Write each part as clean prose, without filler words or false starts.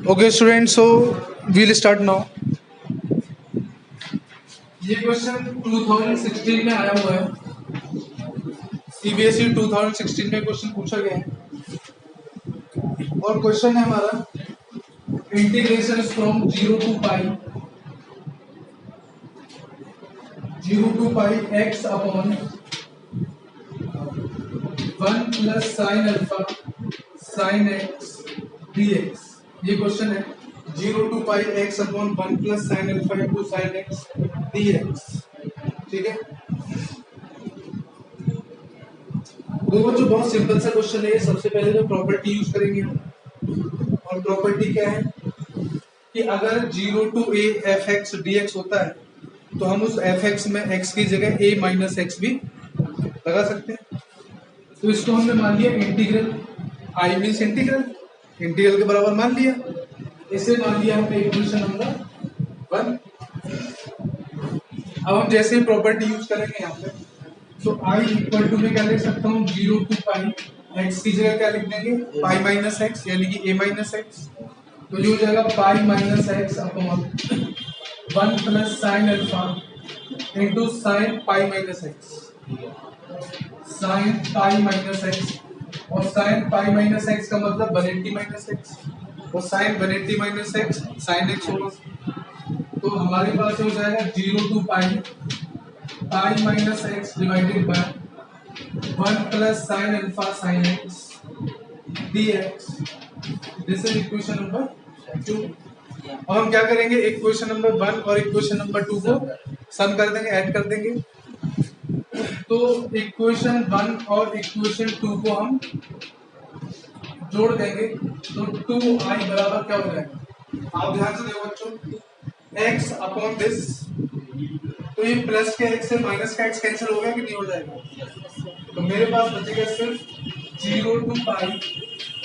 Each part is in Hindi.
Okay, students, so we'll start now. ये क्वेश्चन 2016 में आया हुआ है। सीबीएसई 2016 में क्वेश्चन पूछा गया है और क्वेश्चन है हमारा integration from 0 to pi x upon 1 plus sine alpha sine X dx। ये क्वेश्चन है 0 to pi x upon 1 plus sine alpha into sine X dx। ठीक है, देखो जो बहुत सिंपल सा क्वेश्चन है। सबसे पहले तो प्रॉपर्टी यूज करेंगे हम, और प्रॉपर्टी क्या है कि अगर 0 to a F x D x होता है तो हम उस एफ एक्स में x की जगह a माइनस एक्स भी लगा सकते हैं। तो इसको हमने मान लिया integral, I means integral, integral के बराबर मान लिया। इसे मान लिया हमने इक्वेशन नंबर 1। अब हम जैसे ही प्रॉपर्टी यूज करेंगे यहाँ पे, तो i इक्वल टू में क्या लिख सकता हूँ 0 to pi, x की जगह क्या लिख देंगे पाई माइनस एक्स यानी कि a माइनस एक्स। तो ये हो जाएगा pi minus X upon 1 plus sine alpha into sine pi minus X, sine pi minus X. और साइन पाई माइनस एक्स का मतलब 180 माइनस एक्स, और sine 180 minus X sine X होगा। तो हमारे पास हो जाएगा 0 to pi pi minus X divided by 1 plus sine alpha sine X dx। This is equation number 2। और हम क्या करेंगे, इक्वेशन नंबर 1 और इक्वेशन नंबर 2 को सम कर देंगे, ऐड कर देंगे। तो इक्वेशन 1 और इक्वेशन 2 को हम जोड़ देंगे तो 2i बराबर क्या हो जाएगा। आप ध्यान से देखो बच्चों, x अपॉन दिस, तो ये प्लस के x से माइनस का x कैंसिल हो गया कि नहीं हो जाएगा। तो मेरे पास बचेगा सिर्फ 0 to pi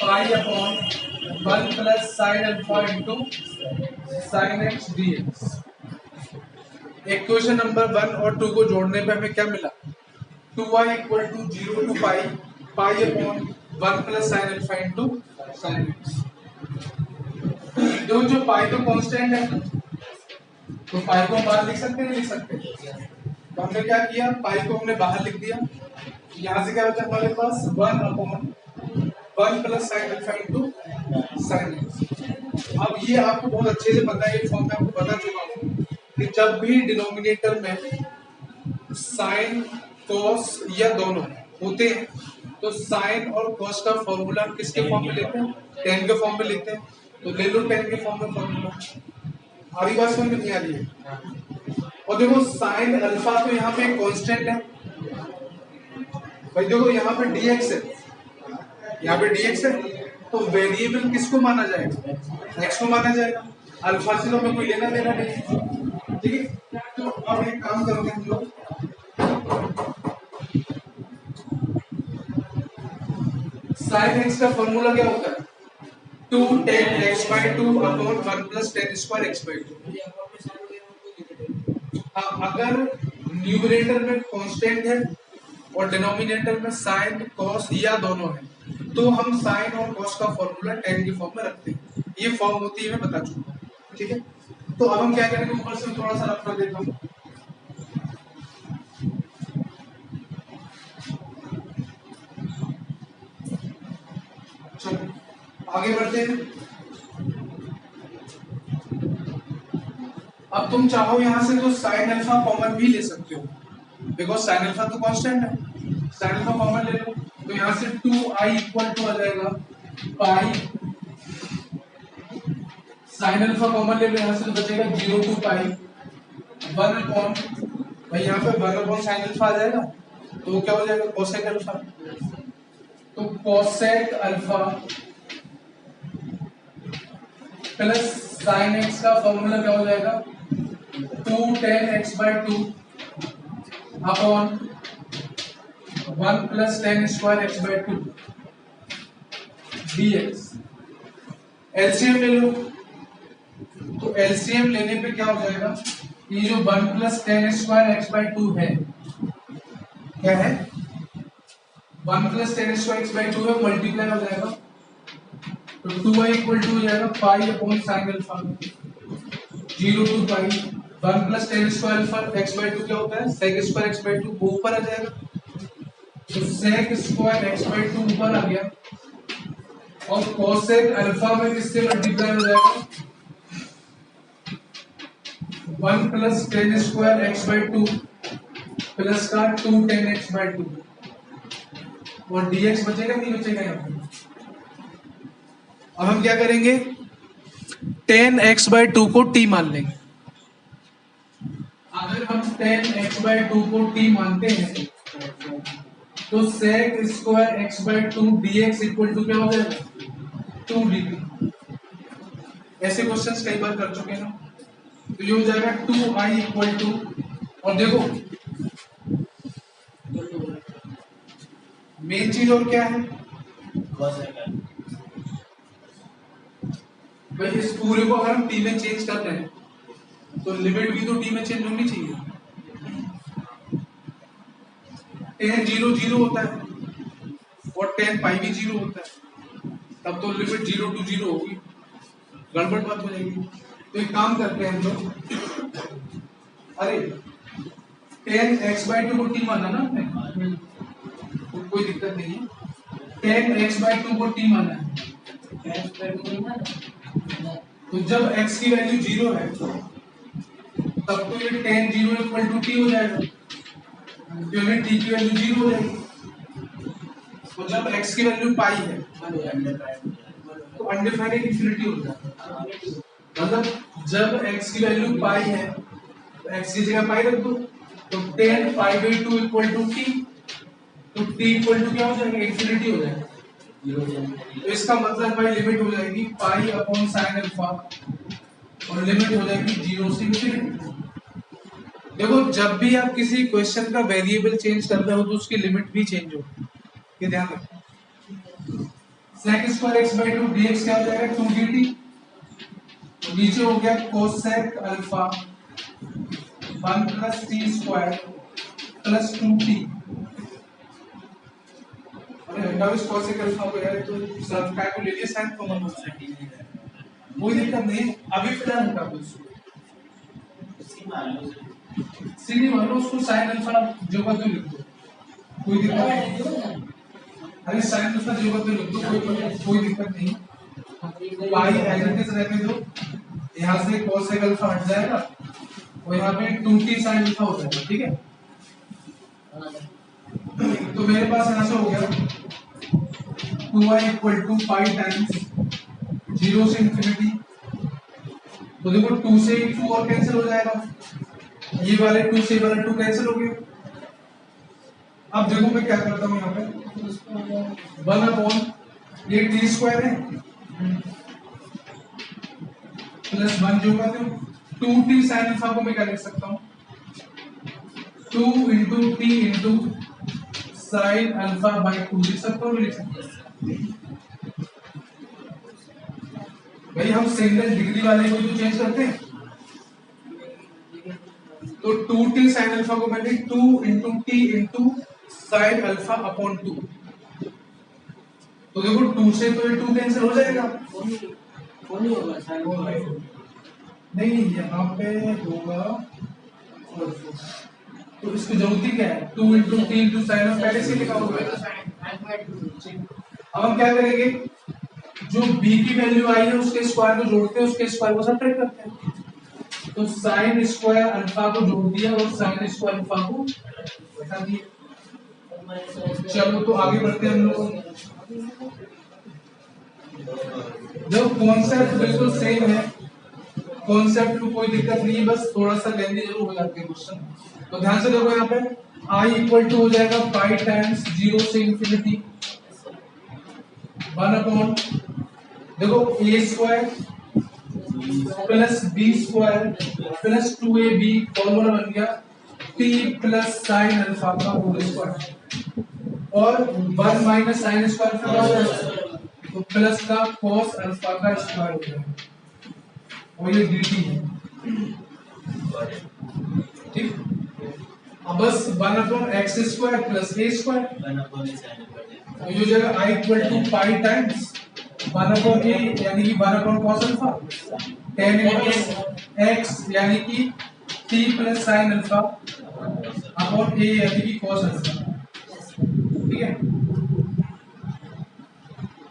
pi upon 1 plus sine alpha into sine X dx। Equation number 1 और 2 को जोड़ने पे हमें क्या मिला, 2y equal to 0 to pi pi upon 1 plus sine alpha into sine X. जो पाई तो कांस्टेंट है, तो पाई को हम बाहर लिख सकते हैं, लिख सकते हैं। तो हमने क्या किया, पाई को हमने बाहर लिख दिया। यहाँ से क्या बचा हमारे पास 1 upon 1 plus sine alpha into sine x. अब ये आपको बहुत अच्छे से पता है, ये फॉर्म में आपको बता चुका हूँ कि जब भी डिनोमिनेटर में साइन कॉस या दोनों होते हैं तो साइन और कॉस का फॉर्मूला किसके फॉर्म में लेते हैं, टेन के फॉर्म में लेते हैं। तो ले लो टेन के फॉर्म में फॉर्मूला। आ रही बात समझ में नहीं आ रही है। और देखो साइन अल्फा तो यहाँ पे कांस्टेंट है भाई, देखो यहाँ पे dx है, यहाँ पे dx है, तो वेरिएबल किसको माना जाएगा, x को माना जाएगा। अल्फा से तो हमें कोई लेना देना नहीं, ठीक है। तो अब एक काम करोगे हम लोग, साइन एक्स का फॉर्मूला क्या होता है 2 tan x/2 upon 1 plus tan square x/2। हाँ, अगर न्यूमरेटर में कांस्टेंट है और डिनोमिनेटर में साइन कॉस या दोनों है तो हम साइन और कॉस का फॉर्मूला tan के फॉर्म में रखते हैं। ये फॉर्म होती है, मैं बता चुका हूँ, ठीक है। तो अब हम क्या करेंगे, ऊपर से थोड़ा सा रफ कर देता हूँ। चलो आगे बढ़ते हैं। अब तुम चाहो यहां से तो साइन अल्फा कॉमन भी ले सकते हो, बिकॉज साइन अल्फा तो कांस्टेंट है। साइन अल्फा कॉमन ले लो, तो यहां से 2i इक्वल टू आ जाएगा पाई, साइन अल्फा कॉमन ले लो, यहां से तो बचेगा 0 to pi 1 अपॉन, भाई यहाँ पे 1 अपॉन साइन अल्फा आ जाएगा, तो क्या हो जाएगा कोसेक अल्फा। तो cosec alpha plus sine x का फॉर्मूला क्या हो जाएगा 2 tan x/2 upon 1 plus tan square x/2 dx। LCM ले लो, तो एलसीएम लेने पे क्या हो जाएगा, ये जो 1 प्लस tan स्क्वायर x/2 है, क्या है 1 प्लस tan स्क्वायर x/2 है, मल्टीप्लाई हो जाएगा तो 2i इक्वल टू हो जाएगा pi upon sine alpha 0 to pi 1 plus tan square alpha x by 2 क्या होता है sec स्क्वायर x बाई 2 वो ऊपर आ जाएगा तो sec स्क्वायर x बाई 2 ऊपर आ गया और cosec अल्फा में किससे मल्टीप्लाई हो जाएगा 1 plus tan square x by 2 plus का 2 10 x बाई 2 और dx बचेगा नहीं बचेगा यहाँ पे। अब हम क्या करेंगे 10x बाई 2 को t मान लेंगे। अगर हम 10x बाई 2 को t मानते हैं तो sec square x by 2 dx equal to क्या हो जाएगा 2 dt। ऐसे क्वेश्चंस कई बार कर चुके हैं ना तो ये हो जाएगा 2i इक्वल टू और देखो मेन चीज और क्या है भाई इस पूरे को अगर हम टी में चेंज कर रहे हैं तो लिमिट भी तो टी में चेंज होनी चाहिए। tan 0 0 होता है और tan पाई भी 0 होता है तब तो लिमिट 0 टू 0 होगी गड़बड़ बात हो जाएगी। तो एक काम करते हैं हम लोग अरे tan x बाई 2 को टी माना ना आपने तो कोई दिक्कत नहीं है tan x बाई 2 को टी माना है तो जब x की वैल्यू 0 है तब तो ये tan 0 इक्वल टू टी हो जाएगा क्योंकि t की वैल्यू 0 हो जाएगी। तो जब x की वैल्यू पाई है तो अनडिफाइंड इंफिनिटी हो जाता है मतलब जब x की वैल्यू पाई है तो x की जगह पाई रख दो तो tan pi by 2 equal to t तो t इक्वल टू क्या हो जाएगा इंफिनिटी हो जाएगा। तो इसका मतलब भाई लिमिट हो जाएगी पाई अपॉन साइन अल्फा और लिमिट हो जाएगी 0 से इंफिनिटी। देखो जब भी आप किसी क्वेश्चन का वेरिएबल चेंज कर रहे हो तो उसकी लिमिट भी चेंज हो ये ध्यान रखो। sec square x by 2 dx क्या हो जाएगा 2 dt तो नीचे हो गया cosec alpha 1 plus t square plus 2t। अरे हटाओ इस cosec अल्फा को यार तो सब काय को ले लिया sin कॉमन हो जाएगा कोई दिक्कत नहीं अभी फिलहाल हटा दो सीधी मान लो उसको sin अल्फा जो का तो लिख दो कोई दिक्कत नहीं। अरे sin अल्फा जो का तो लिख दो कोई दिक्कत नहीं पाई एज इट इज रहने दो यहाँ से cosec अल्फा हट जाएगा और यहाँ पे 2t sin अल्फा हो जाएगा ठीक है। तो मेरे पास यहाँ से हो गया 2i equal to pi times 0 से इंफिनिटी तो देखो 2 से 2 और कैंसिल हो जाएगा ये वाले 2 से वाला 2 कैंसिल हो गया। अब देखो मैं क्या करता हूँ यहाँ पे 1 अपॉन ये t स्क्वायर है प्लस 1 जो होगा तो 2t sin अल्फा को मैं क्या लिख सकता हूँ 2 into t into sine alpha by 2 लिख सकता हूँ लिख सकता हूँ भाई हम सिंगल डिग्री वाले को तो चेंज करते हैं तो 2t sin अल्फा को मैंने 2 into t into sine alpha upon 2 तो देखो 2 से तो ये 2 कैंसिल हो जाएगा नहीं होगा नहीं यहाँ पे होगा तो इसकी जरूरत ही क्या है 2 into t into sine of पहले से लिखा हुआ है। अब हम क्या करेंगे जो b की वैल्यू आई है उसके स्क्वायर को जोड़ते हैं उसके स्क्वायर को सब्ट्रैक्ट करते हैं तो साइन स्क्वायर अल्फा को जोड़ दिया और साइन स्क्वायर अल्फा को घटा दिया। चलो तो आगे बढ़ते हैं हम लोग जब कॉन्सेप्ट बिल्कुल सेम है कॉन्सेप्ट में कोई दिक्कत नहीं है बस थोड़ा सा लेंदी जरूर हो जाते हैं क्वेश्चन। तो ध्यान से देखो यहाँ पे i इक्वल टू हो जाएगा पाई टाइम्स 0 से इंफिनिटी 1 अपॉन देखो a square plus b square plus 2ab formula बन गया t प्लस साइन अल्फा का होल स्क्वायर और 1 माइनस साइन स्क्वायर का तो प्लस का cos अल्फा का स्क्वायर हो जाएगा और ये dt है ठीक। अब बस 1 upon x square plus a square तो ये जगह i equal to pi times 1 upon A यानी कि 1 upon cos alpha, tan inverse x यानी कि t plus sin alpha upon A यानी कि cos अल्फा। ठीक है,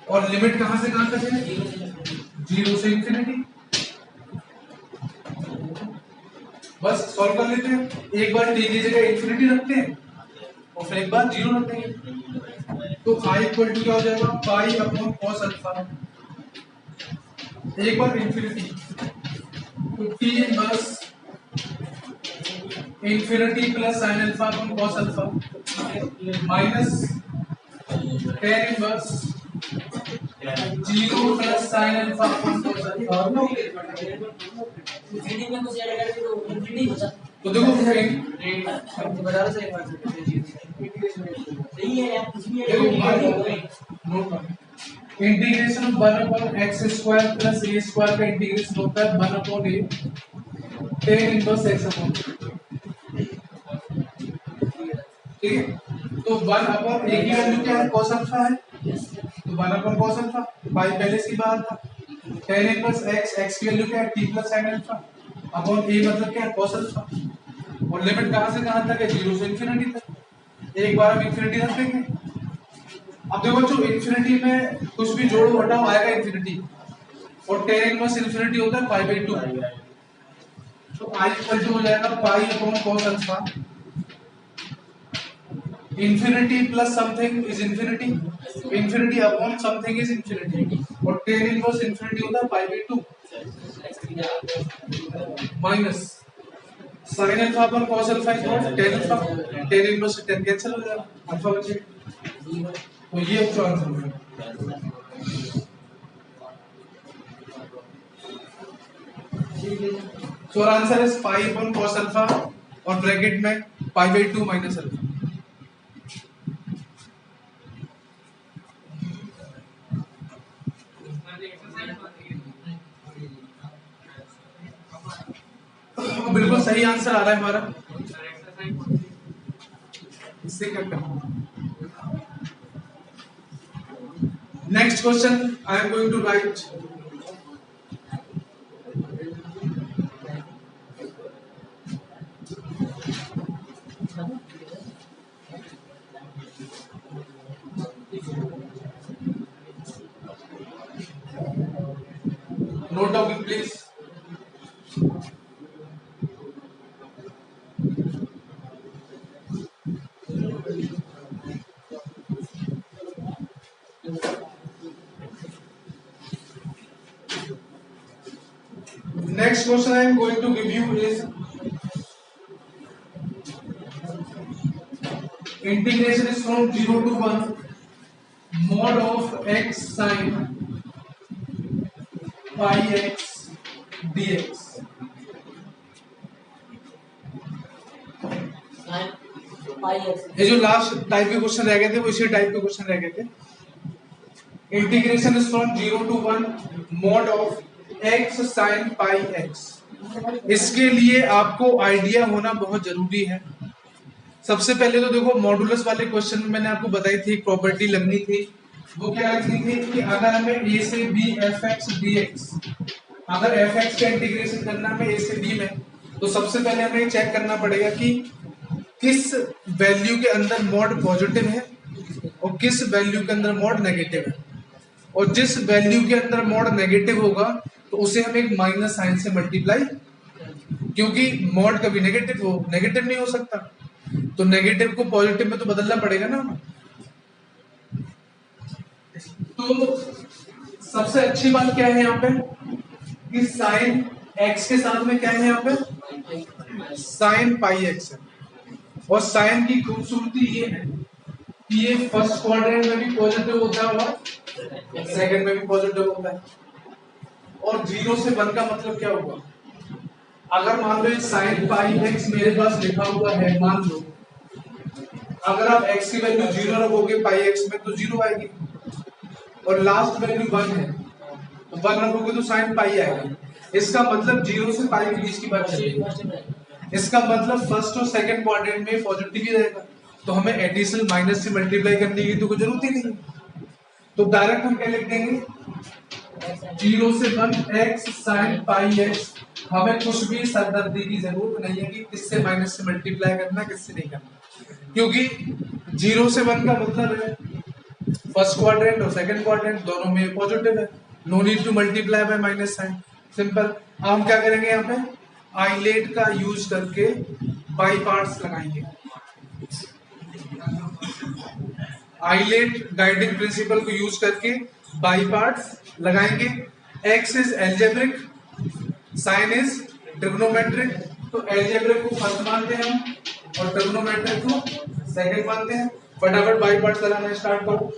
और लिमिट कहां से कहां तक है? 0 से इंफिनिटी। बस सॉल्व कर लेते हैं। एक बार t की जगह इंफिनिटी रखते हैं और फिर एक बार 0 रख देंगे। तो i इक्वल टू क्या हो जाएगा? पाई अपॉन cos अल्फा, एक बार इंफिनिटी, तो t inverse infinity plus sin alpha upon cos alpha minus tan inverse 0 plus sin alpha upon cos alpha. Infinity में कुछ ऐड करके तो इंफिनिटी हो जाता तो देखो है। बता रहा सही बात सही है यार, कुछ भी integration of 1 upon x square plus a square का इंटीग्रेशन होता है 1 upon a tan inverse x upon. ठीक है, तो 1 अपॉन a की वैल्यू क्या है? cos अल्फा है, तो 1 अपॉन cos अल्फा, पाई पहले से ही बाहर था। tan इनवर्स x की वैल्यू क्या है? t plus sin alpha upon a मतलब क्या है? cos alpha. और लिमिट कहां से कहां तक है? 0 से इंफिनिटी तक। एक बार हम इंफिनिटी रख देंगे। अब देखो जो इंफिनिटी में कुछ भी जोड़ो हटाओ आएगा इंफिनिटी, और tan इनवर्स इंफिनिटी होता है पाई बाई 2। तो i इक्वल टू हो जाएगा pi upon cos alpha, infinity plus something is infinity, infinity upon something is infinity, और tan इनवर्स इंफिनिटी होता है पाई by 2 minus sin alpha upon cos alpha is what? tan alpha, tan inverse से tan कैंसिल हो जाएगा, अल्फा बचेगा। तो ये अच्छा आंसर है। So our answer is pi upon cos alpha और ब्रैकेट में pi by 2 minus alpha। बिल्कुल सही आंसर आ रहा है हमारा। इससे क्या करना? Next question I am going to write. Note down it please. Next question I am going to give you is integration is from 0 to 1 mod of x sin pi x dx। ये जो लास्ट टाइप के क्वेश्चन रह गए थे वो इसी टाइप के क्वेश्चन रह गए थे। Integration is from 0 to 1 mod of x sin pi x। इसके लिए आपको आइडिया होना बहुत जरूरी है। सबसे पहले तो देखो मॉडुलस वाले क्वेश्चन में मैंने आपको बताई थी एक प्रॉपर्टी लगनी थी, वो क्या लगनी थी कि अगर हमें a से b fx dx, अगर fx का इंटीग्रेशन करना है a से b में, तो सबसे पहले हमें चेक करना पड़ेगा कि किस वैल्यू के अंदर मॉड पॉजिटिव है और किस वैल्यू के अंदर मॉड नेगेटिव है। और जिस वैल्यू के अंदर मॉड नेगेटिव होगा तो उसे हम एक माइनस साइन से मल्टीप्लाई, क्योंकि मॉड कभी नेगेटिव नहीं हो सकता, तो नेगेटिव को पॉजिटिव में तो बदलना पड़ेगा ना। तो सबसे अच्छी बात क्या है यहाँ पे कि साइन एक्स के साथ में क्या है यहाँ पे? साइन पाई एक्स है। और साइन की खूबसूरती ये है कि ये फर्स्ट क्वाड्रेंट में भी पॉजिटिव होता है और सेकंड में भी पॉजिटिव होता है। और 0 से 1 का मतलब क्या होगा? अगर मान लो साइन पाई एक्स मेरे पास लिखा हुआ है, मान लो अगर आप x की वैल्यू 0 रखोगे पाई एक्स में तो 0 आएगी, और लास्ट वैल्यू 1 है तो 1 रखोगे तो साइन पाई आएगा। इसका मतलब 0 से पाई के बीच की बात चल रही है। इसका मतलब फर्स्ट और सेकंड क्वाड्रेंट में पॉजिटिव ही रहेगा, तो हमें एडिशनल माइनस से मल्टीप्लाई करने की तो कोई जरूरत ही नहीं। तो डायरेक्ट हम क्या लिख देंगे 0 से 1 x sin पाई x। हमें कुछ भी सरदर्दी की जरूरत नहीं है कि किससे माइनस से मल्टीप्लाई करना किससे नहीं करना, क्योंकि 0 से 1 का मतलब है फर्स्ट क्वाड्रेंट और सेकंड क्वाड्रेंट दोनों में पॉजिटिव है, no need to multiply by minus sine, simple. अब हम क्या करेंगे यहाँ पे आइलेट का यूज करके बाई पार्ट्स लगाएंगे। आइलेट गाइडिंग प्रिंसिपल को यूज करके बाई पार्ट्स लगाएंगे। x is algebraic, sine is trigonometric. तो एल्जेब्रिक को फर्स्ट मानते हैं हम और ट्रिग्नोमेट्रिक को सेकंड मानते हैं। फटाफट बाई पार्ट्स लगाना स्टार्ट करो।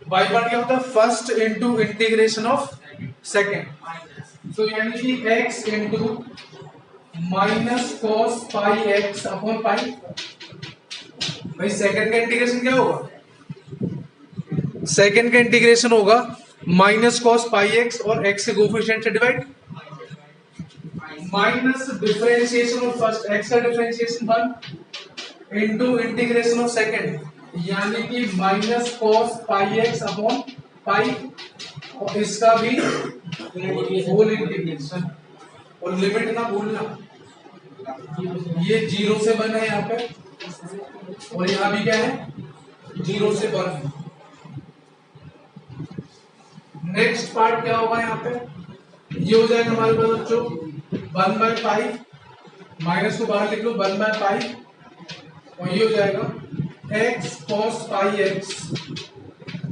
बाई पार्ट क्या होता है first into integration of second. तो यानी कि x into minus cos pi x upon pi. भाई सेकंड का इंटीग्रेशन क्या होगा, सेकंड का इंटीग्रेशन होगा माइनस कॉस पाई एक्स और x के कोफिशिएंट से divide, minus differentiation of first x का differentiation 1 into integration of second, यानी कि minus cos pi x upon pi और इसका भी होल इंटीग्रेशन। और लिमिट ना भूलना, ये 0 से 1 है यहाँ पे और यहाँ भी क्या है 0 से 1। नेक्स्ट पार्ट क्या होगा यहाँ पे, ये हो जाएगा हमारे पास बच्चों 1 बाय पाई, माइनस को बाहर लिख लो 1 बाय पाई और ये हो जाएगा x cos पाई x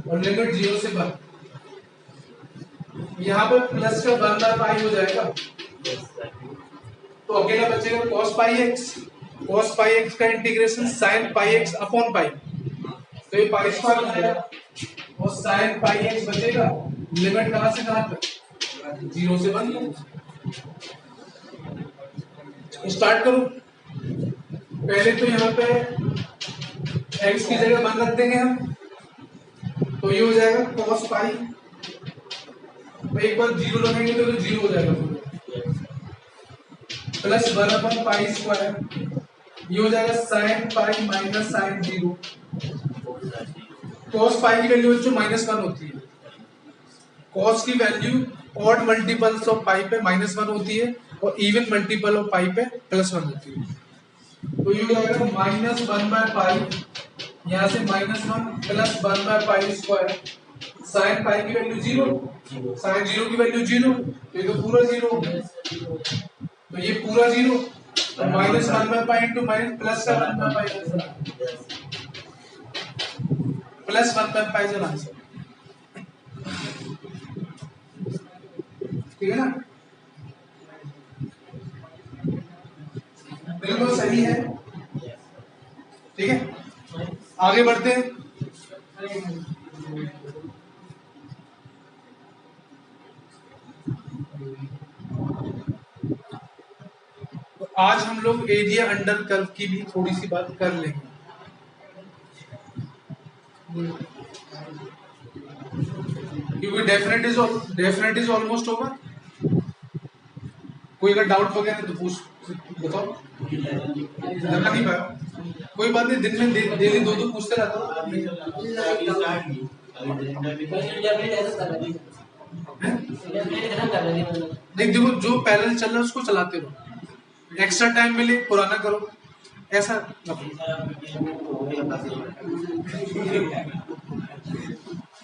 और लिमिट 0 से 1। यहाँ पर प्लस का 1 बाय पाई हो जाएगा तो अकेला बचेगा cos pi x। cos pi x का इंटीग्रेशन sin पाई x अपॉन पाई, तो ये पाई स्क्वायर हो जाएगा और sin पाई x बचेगा। लिमिट कहां से कहां तक 0 से 1। स्टार्ट करो। पहले तो यहाँ पे x की जगह 1 रख देंगे हम, तो ये हो जाएगा cos पाई, तो एक बार 0 लगाएंगे तो 0 हो जाएगा प्लस 1 अपॉन पाई स्क्वायर, ये हो जाएगा sin pi minus sin 0। cos पाई की वैल्यू जो -1 होती है, cos की वैल्यू ऑड मल्टीपल्स ऑफ पाई पे -1 होती है और इवन मल्टीपल ऑफ पाई पे +1 होती है। तो ये हो जाएगा -1 बाय पाई, यहाँ से -1 plus 1 by pi square, sine pi की वैल्यू 0, साइन 0 की वैल्यू 0, तो ये तो पूरा 0 हो गया, तो ये पूरा 0 और -1 by pi into minus plus का 1 by pi plus 1 by pi चला आंसर, ठीक है ना, बिल्कुल सही है। ठीक है आगे बढ़ते हैं। तो आज हम लोग एरिया अंडर कर्व की भी थोड़ी सी बात कर लेंगे। क्योंकि डेफिनेट इज ऑलमोस्ट ओवर। कोई अगर डाउट वगैरह तो पूछ बताओ, लगा नहीं पाया कोई बात नहीं, दिन में डेली 2-2 पूछते रहता हूँ। नहीं देखो जो पैरेलल चल रहा है उसको चलाते रहो, एक्स्ट्रा टाइम मिले पुराना करो, ऐसा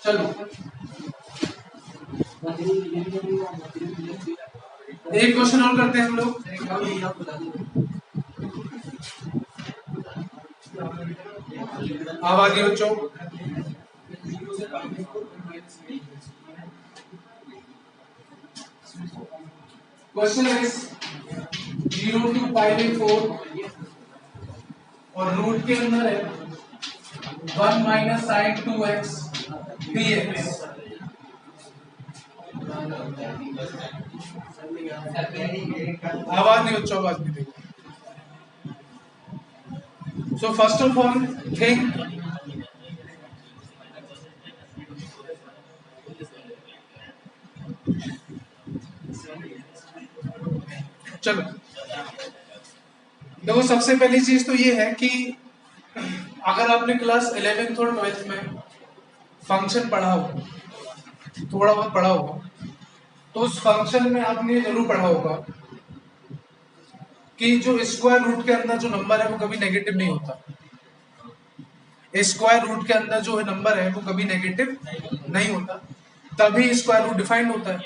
चलो। एक क्वेश्चन और करते हैं हम लोग। आवाज बच्चों, क्वेश्चन इज 0 to π/4 और रूट के अंदर है 1 माइनस sin 2x dx। आवाज नहीं बच्चों, आवाज नहीं देखो। So first of all think चलो देखो, सबसे पहली चीज तो ये है कि अगर आपने क्लास 11th और 12th में फंक्शन पढ़ा हो, थोड़ा बहुत पढ़ा होगा, तो उस फंक्शन में आपने जरूर पढ़ा होगा कि जो स्क्वायर रूट के अंदर जो नंबर है वो कभी नेगेटिव नहीं होता। स्क्वायर रूट के अंदर जो नंबर है वो कभी नेगेटिव नहीं होता, तभी स्क्वायर रूट डिफाइंड होता है।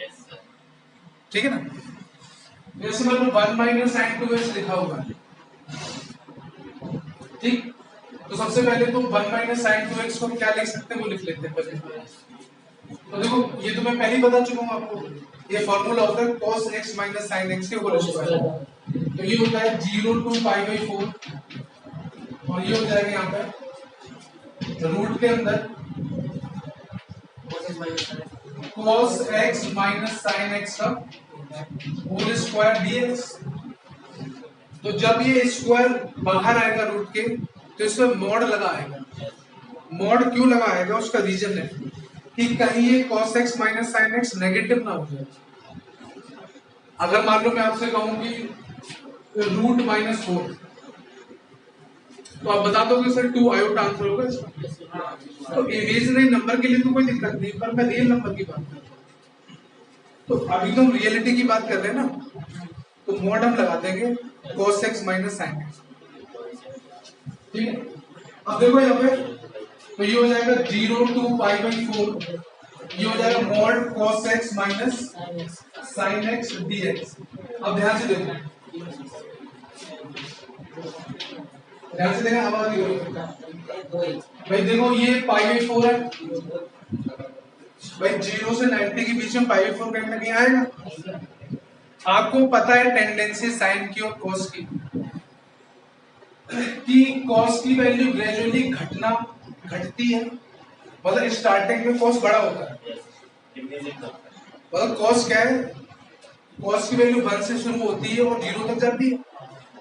ठीक है ना? जैसे मतलब 1 माइनस साइन 2x लिखा हुआ है, ठीक, तो सबसे पहले तो 1 माइनस साइन 2x को हम क्या लिख सकते हैं वो लिख लेते हैं पहले। तो देखो ये तो मैं पहले ही बता चुका हूँ आपको, ये फॉर्मूला होता है cos x minus sine x के होल स्क्वायर। तो ये होता है 0 to π/4 और ये हो जाएगा यहाँ पे रूट के अंदर cos x minus sine x का होल स्क्वायर dx। तो जब ये स्क्वायर बाहर आएगा रूट के तो इसमें मॉड लगा आएगा। मॉड क्यों लगा आएगा? उसका रीजन है कि कहीं ये cos x minus sine x negative ना हो जाए। अगर मान लो मैं आपसे कहूं कि रूट माइनस 4, तो आप बता दोगे सर 2 आयोटा आंसर होगा इसका। तो इमेजिनरी नंबर के लिए तो कोई दिक्कत नहीं, पर मैं रियल नंबर की बात कर रहा हूं। तो अभी तो हम रियलिटी की बात कर रहे हैं ना, तो मॉड हम लगा देंगे cos x minus sine x। ठीक है, अब देखो यहाँ पे तो ये हो जाएगा 0 to π/4, ये हो जाएगा mod cos x minus sine x dx। अब ध्यान से देखो, ध्यान से देखना, अब आगे भाई देखो ये π/4 है भाई, 0 से 90 के बीच में π/4 कहीं ना कहीं आएगा। आपको पता है टेंडेंसी साइन की और कॉस की, कि कॉस की वैल्यू ग्रेजुअली घटती है, मतलब स्टार्टिंग में कॉस बड़ा होता है। मतलब कॉस क्या है? कॉस की वैल्यू 1 से शुरू होती है और 0 तक जाती है,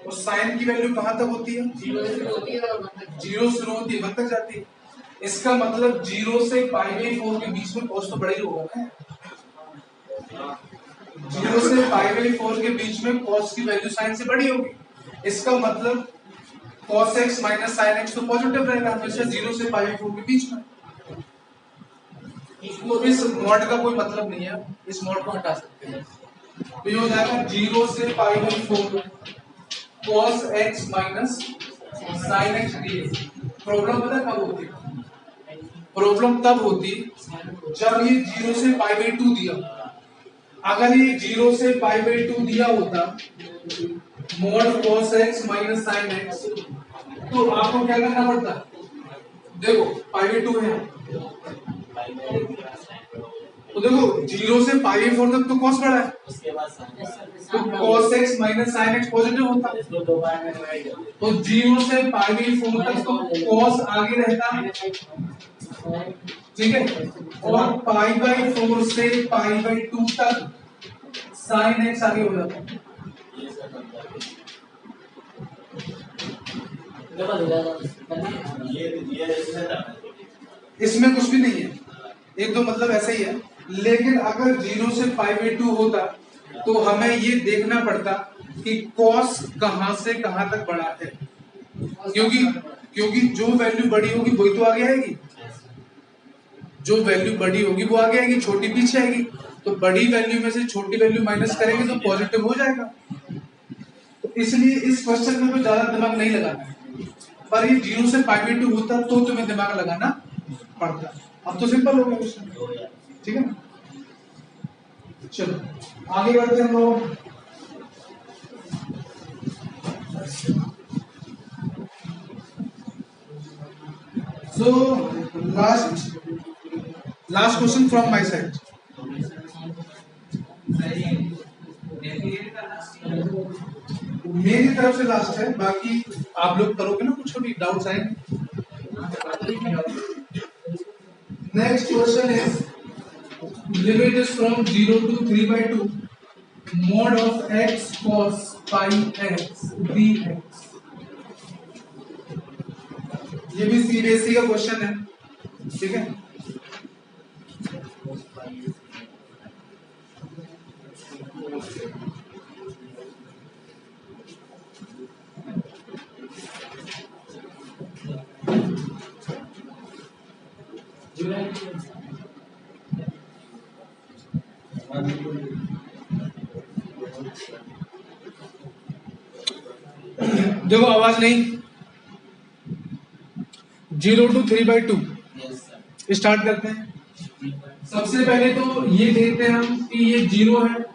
और साइन की वैल्यू कहां तक होती है? 0 शुरू होती है 1 तक जाती है। इसका मतलब 0 से π/4 के बीच में कॉस तो बड़ा ही होगा ना। 0 से π/4 के बीच में cos की वैल्यू साइन से बड़ी होगी। इसका मतलब cos x minus sine x तो पॉजिटिव रहेगा हमेशा 0 से π/4 के बीच में। तो इस मॉड का कोई मतलब नहीं है, इस मॉड को हटा सकते हैं। तो ये हो जाएगा 0 से π/4 cos x minus sine x dx। Problem पता कब होती है? प्रॉब्लम तब होती जब ये 0 से π/2 दिया। अगर ये 0 से π/2 दिया होता mod cos x minus sine x, तो आपको क्या करना पड़ता? देखो π/2 है, तो देखो 0 से π/4 तक तो cos बड़ा है, तो cos x minus sine x positive होता। तो 0 से π/4 तक तो cos आगे रहता, ठीक है, और π/4 से π/2 तक साइन x आगे हो जाता है। इसमें कुछ भी नहीं है, एक दो मतलब ऐसा ही है। लेकिन अगर 0 से π/2 होता तो हमें ये देखना पड़ता कि cos कहां से कहां तक बढ़ा है, क्योंकि जो वैल्यू बड़ी होगी वही तो आगे आएगी, जो वैल्यू बड़ी होगी वो आगे आएगी, छोटी पीछे आएगी। तो बड़ी वैल्यू में से छोटी वैल्यू माइनस करेंगे तो पॉजिटिव हो जाएगा। तो इसलिए इस क्वेश्चन में कोई ज्यादा दिमाग नहीं लगाना है, पर ये 0 से π/2 होता तो तुम्हें दिमाग लगाना पड़ता। अब तो सिंपल हो गया क्वेश्चन, ठीक है ना? चलो आगे बढ़ते हैं हम लोग। So last question from my side. मेरी तरफ से लास्ट है, बाकी आप लोग करोगे ना, कुछ भी डाउट्स आएंगे। Next question is limit is from 0 to 3/2 mod of x cos pi x dx। ये भी सीबीएसई का क्वेश्चन है, ठीक है। देखो आवाज नहीं। 0 to 3/2 स्टार्ट करते हैं। सबसे पहले तो ये देखते हैं हम कि ये 0 है,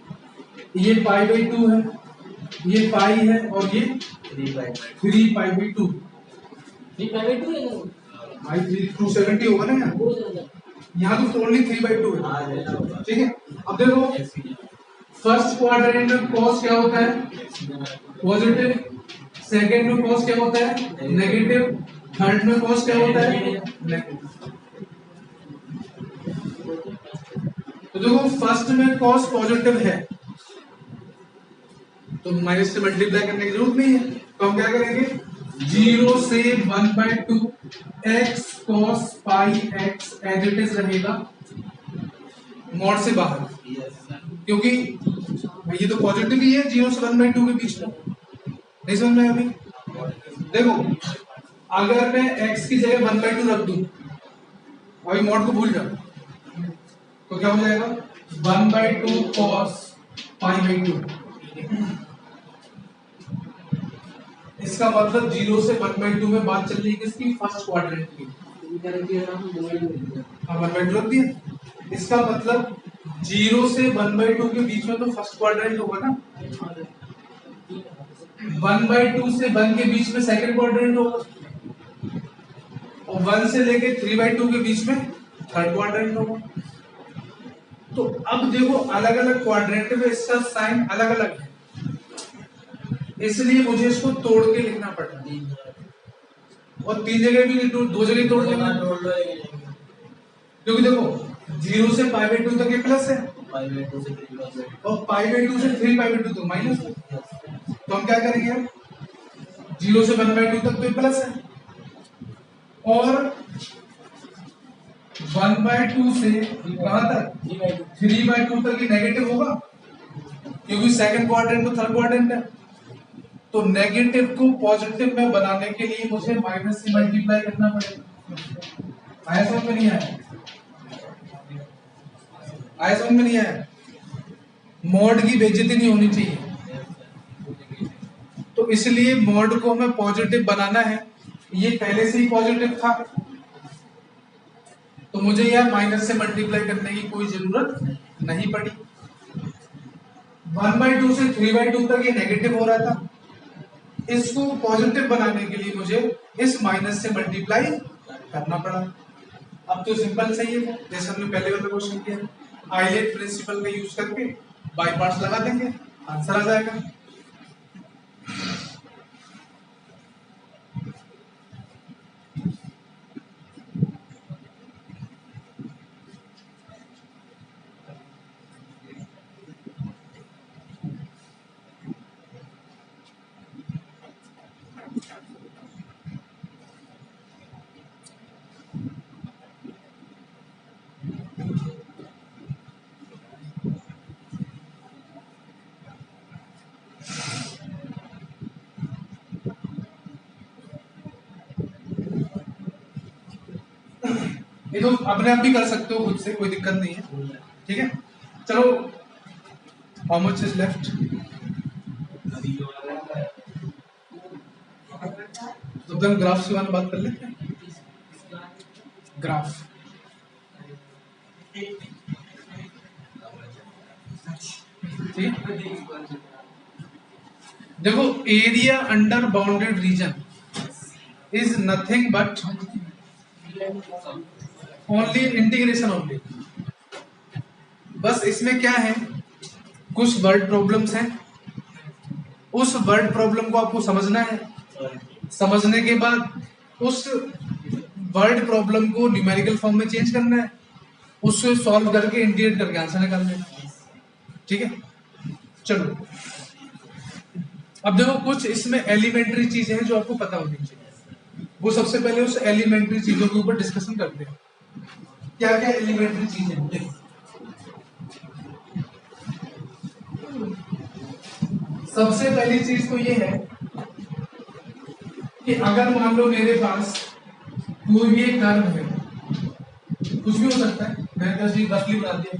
ये π/2 है, ये पाई है और ये 3π/2। 3/2 है भाई 270 होगा ना यहाँ तो ओनली 3/2 है। ठीक है, अब देखो फर्स्ट क्वाड्रेंट में कॉस क्या होता है? पॉजिटिव। सेकंड में कॉस क्या होता है? नेगेटिव। थर्ड में कॉस क्या होता है? नेगेटिव। तो देखो फर्स्ट में कॉस पॉजिटिव है तो माइनस से मल्टीप्लाई करने की जरूरत नहीं है, तो हम क्या करेंगे? 0 से 1/2 x cos pi x as it is रहेगा मॉड से बाहर, क्योंकि ये तो पॉजिटिव ही है 0 से 1/2 के बीच में। नहीं समझ में अभी? देखो अगर मैं x की जगह 1/2 रख दूं, अभी मॉड को भूल जाओ, तो क्या हो जाएगा? 1/2 cos π/2। इसका मतलब 0 से 1/2 में बात चल रही है किसकी? फर्स्ट क्वाड्रेंट की। हाँ 1/2 रख दिया। इसका मतलब 0 से 1/2 के बीच में तो फर्स्ट क्वाड्रेंट होगा ना। 1/2 से 1 के बीच में सेकंड क्वाड्रेंट होगा और 1 से लेके 3/2 के बीच में थर्ड क्वाड्रेंट होगा। तो अब देखो अलग अलग क्वाड्रेंट में इसका साइन अलग अलग है, इसलिए मुझे इसको तोड़ के लिखना पड़ता है। और 3 जगह भी 2 जगह तोड़ देना, क्योंकि देखो 0 से π/2 तक ये प्लस है और π/2 से 3π/2 तक माइनस है। तो हम क्या करेंगे? 0 से 1/2 तक तो ये प्लस है और 1/2 से कहां तक? 3/2 तक ये नेगेटिव होगा, क्योंकि सेकंड क्वाड्रेंट तो थर्ड क्वाड्रेंट है। तो नेगेटिव को पॉजिटिव में बनाने के लिए मुझे माइनस से मल्टीप्लाई करना पड़ेगा। आया समझ में? नहीं आया? आया समझ में? नहीं आया? मॉड की बेइज्जती नहीं होनी चाहिए, तो इसलिए मॉड को हमें पॉजिटिव बनाना है। ये पहले से ही पॉजिटिव था तो मुझे यार माइनस से मल्टीप्लाई करने की कोई जरूरत नहीं पड़ी। 1/2 से 3/2 तक ये नेगेटिव हो रहा था, इसको पॉजिटिव बनाने के लिए मुझे इस माइनस से मल्टीप्लाई करना पड़ा। अब तो सिंपल सही है, जैसे हमने पहले वाला क्वेश्चन किया, आइलेट प्रिंसिपल का यूज करके बाई पार्ट्स लगा देंगे, आंसर आ जाएगा। ये तो अपने आप भी कर सकते हो खुद से, कोई दिक्कत नहीं है। ठीक है, चलो हाउ मच इज लेफ्ट? तो हम ग्राफ के बारे में बात कर लेते हैं। ग्राफ ठीक, देखो area under bounded reason is nothing but only integration only. बस इसमें क्या है, कुछ वर्ड प्रॉब्लम्स हैं, उस वर्ड प्रॉब्लम को आपको समझना है, समझने के बाद उस वर्ड प्रॉब्लम को न्यूमेरिकल फॉर्म में चेंज करना है, उसको सॉल्व करके इंटीग्रेट करके आंसर निकाल देना। ठीक है, चलो अब देखो कुछ इसमें एलिमेंट्री चीजें हैं जो आपको पता होनी चाहिए। वो सबसे पहले उस एलिमेंट्री चीजों के ऊपर डिस्कशन करते हैं। क्या क्या एलिमेंट्री चीजें हैं? देखो सबसे पहली चीज तो ये है कि अगर मान लो मेरे पास कोई भी एक कर्व है, कुछ भी हो सकता है, मैंने तो सिर्फ रफली बता दिया।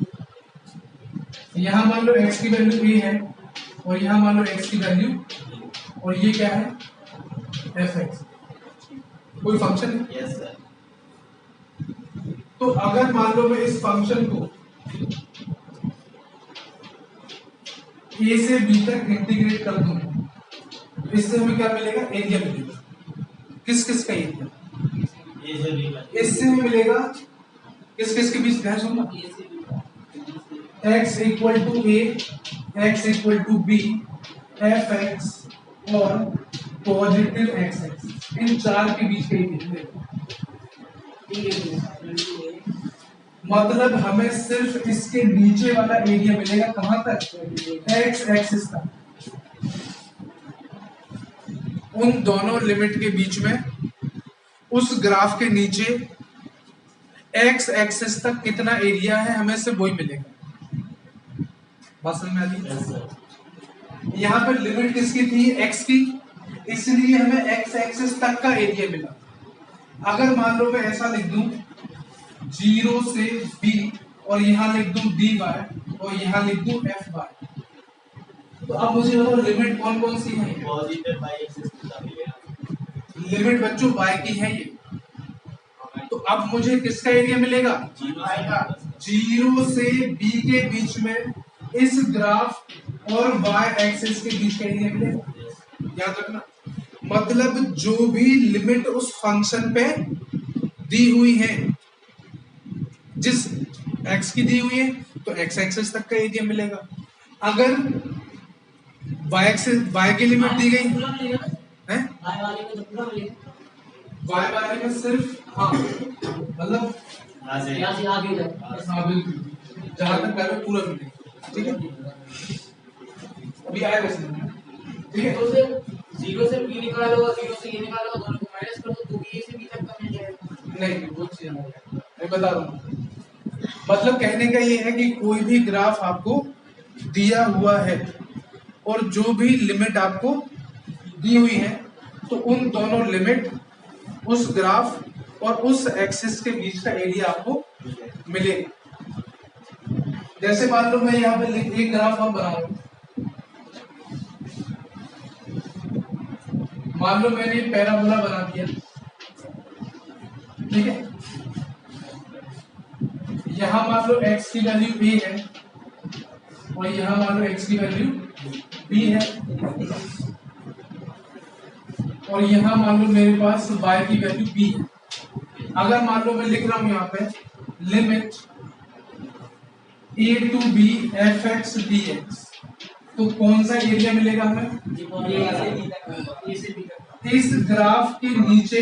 यहाँ मान लो x की वैल्यू a है और यहाँ मान लो x की वैल्यू, और ये क्या है fx, कोई फंक्शन है। Yes sir. तो अगर मान लो मैं इस फंक्शन को a से b तक इंटीग्रेट कर दूं, इससे हमें क्या मिलेगा, एरिया मिलेगा। किस किस का एरिया, ए से बी का। इससे हमें मिलेगा किस किस के बीच, ध्यान सुनना, ए से बी का। x equal to a, x equal to b, fx और पॉजिटिव xx, इन चार के बीच का एरिया मिलेगा। मतलब हमें सिर्फ इसके नीचे वाला एरिया मिलेगा, कहां तक, x एक्सिस तक। उन दोनों लिमिट के बीच में, उस ग्राफ के नीचे x एक्सिस तक कितना एरिया है, हमें सिर्फ वही मिलेगा। बात समझ में आ रही है? यहाँ पर लिमिट किसकी थी, x की, इसलिए हमें x एक्सिस तक का एरिया मिला। अगर मान लो मैं ऐसा लिख दूं 0 से b और यहाँ लिख दूं dy और यहाँ लिख दूं fy, तो अब मुझे बताओ लिमिट कौन कौन सी है। पॉजिटिव y एक्सिस का मिलेगा। लिमिट बच्चों y की है ये, तो अब मुझे किसका एरिया मिलेगा, 0 से b के बीच में इस ग्राफ और y एक्सिस के बीच का एरिया मिलेगा। याद रखना, मतलब जो भी लिमिट उस फंक्शन पे दी हुई है, जिस x की दी हुई है, तो x एक्सिस तक का एरिया मिलेगा। अगर y एक्सिस, y की लिमिट दी गई है, y वाले में तो पूरा मिलेगा। y वाले में सिर्फ, हाँ मतलब यहाँ से आगे तक। हाँ बिल्कुल, जहां तक पहले पूरा मिलेगा। ठीक है, अभी आएगा समझ, ठीक है। तो से 0 से b निकालो और 0 से a निकालो, दोनों को माइनस कर दो तो b से b तक का मिल जाएगा। नहीं वो चीज मैं बता रहा हूँ, मतलब कहने का ये है कि कोई भी ग्राफ आपको दिया हुआ है और जो भी लिमिट आपको दी हुई है, तो उन दोनों लिमिट, उस ग्राफ और उस एक्सिस के बीच का एरिया आपको मिलेगा। जैसे मान लो मैं यहाँ पे एक ग्राफ और बनाऊं, मान लो मैंने पैराबोला बना दिया, ठीक है। यहां मान लो x की वैल्यू a है और यहां मान लो x की वैल्यू b है, और यहां मान लो मेरे पास y की वैल्यू b है। अगर मान लो मैं लिख रहा हूं यहाँ पे limit a to b fx dx, तो कौन सा एरिया मिलेगा हमें, इस ग्राफ के नीचे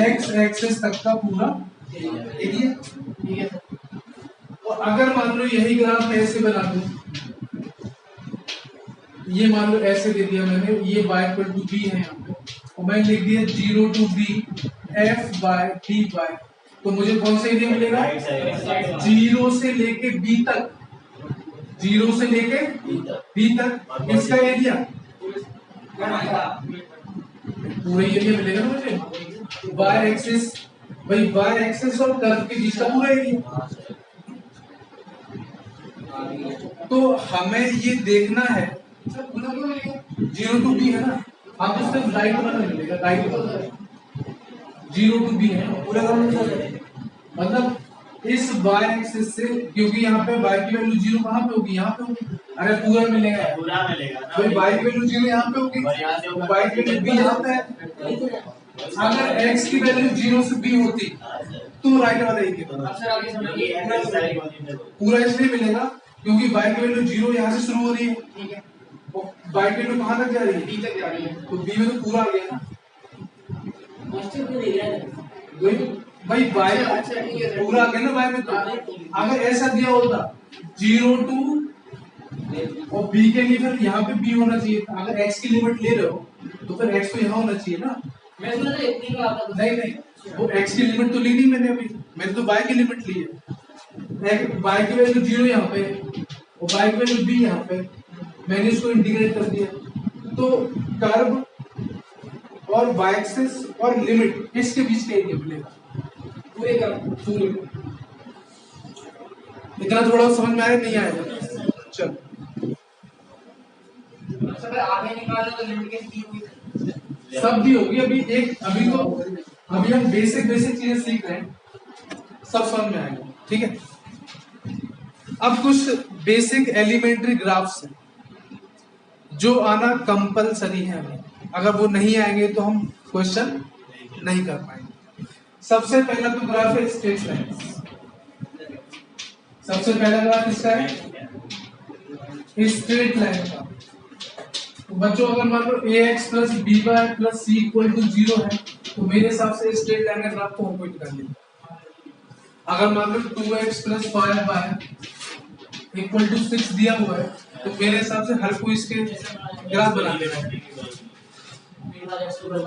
x एक्सिस तक का पूरा एरिया, ठीक है। और अगर मान लो यही ग्राफ ऐसे बना दूं, ये मान लो ऐसे दे दिया मैंने, ये y इक्वल टू b है यहाँ पे, और मैं लिख दिया 0 to b f by dy, तो मुझे कौन सा एरिया मिलेगा, 0 से लेके b तक, 0 से लेके b तक इसका एरिया, पूरा एरिया मिलेगा ना मुझे। y एक्सिस, भाई y एक्सिस और कर्व के बीच का पूरा एरिया। तो हमें ये देखना है, 0 to b है ना, आप तो सिर्फ राइट वाला मिलेगा, राइट वाला 0 to b है पूरा का मतलब इस y एक्सिस से, क्योंकि यहाँ पे y की वैल्यू 0 कहाँ पे होगी, यहाँ पे होगी, अरे पूरा मिलेगा, पूरा मिलेगा ना। तो y की वैल्यू 0 यहाँ पे होगी, y की वैल्यू b यहाँ पे है। अगर x की वैल्यू 0 से b होती तो राइट वाला एक पूरा इसलिए मिलेगा क्योंकि y की वैल्यू 0 यहाँ से शुरू हो रही है, ठीक है, और y की वैल्यू कहाँ तक जा रही है, b तक जा रही है, तो b में तो पूरा आ गया ना। भाई y पूरा आ गया ना y में, तो अगर ऐसा दिया होता 0 to और b के लिए फिर यहाँ पे b होना चाहिए था। अगर x की लिमिट ले रहे हो तो फिर x तो यहाँ होना चाहिए ना। मैं सोचा था इतनी का आता था। नहीं, वो x की लिमिट तो ली नहीं मैंने अभी, मैंने तो y की लिमिट ली है। y की वैल्यू 0 यहाँ पे और y की वैल्यू b यहाँ पे, मैंने इसको इंटीग्रेट कर दिया, तो कर्व और y एक्सिस और लिमिट इसके बीच का एरिया मिलेगा पूरे कर्व पूरे। इतना थोड़ा समझ में आया नहीं आया? चल सर आगे निकालो तो लिमिट कैसे दी हुई है? सब भी होगी। अभी हम बेसिक चीजें सीख रहे हैं, सब समझ में आएगा। ठीक है, अब कुछ बेसिक एलिमेंट्री ग्राफ्स हैं जो आना कंपलसरी है हमें, अगर वो नहीं आएंगे तो हम क्वेश्चन नहीं कर पाएंगे। सबसे पहला तो ग्राफ है स्ट्रेट लाइन। सबसे पहला ग्राफ किसका है? स्ट्रेट लाइन का। तो बच्चों अगर मान लो ax plus by plus c equal to 0 है तो मेरे हिसाब से स्ट्रेट लाइन का ग्राफ को हम पॉइंट कर लेंगे। अगर मान लो 2x plus 5y equal to 6 दिया हुआ है तो मेरे हिसाब से हर कोई इसके ग्राफ बना लेगा।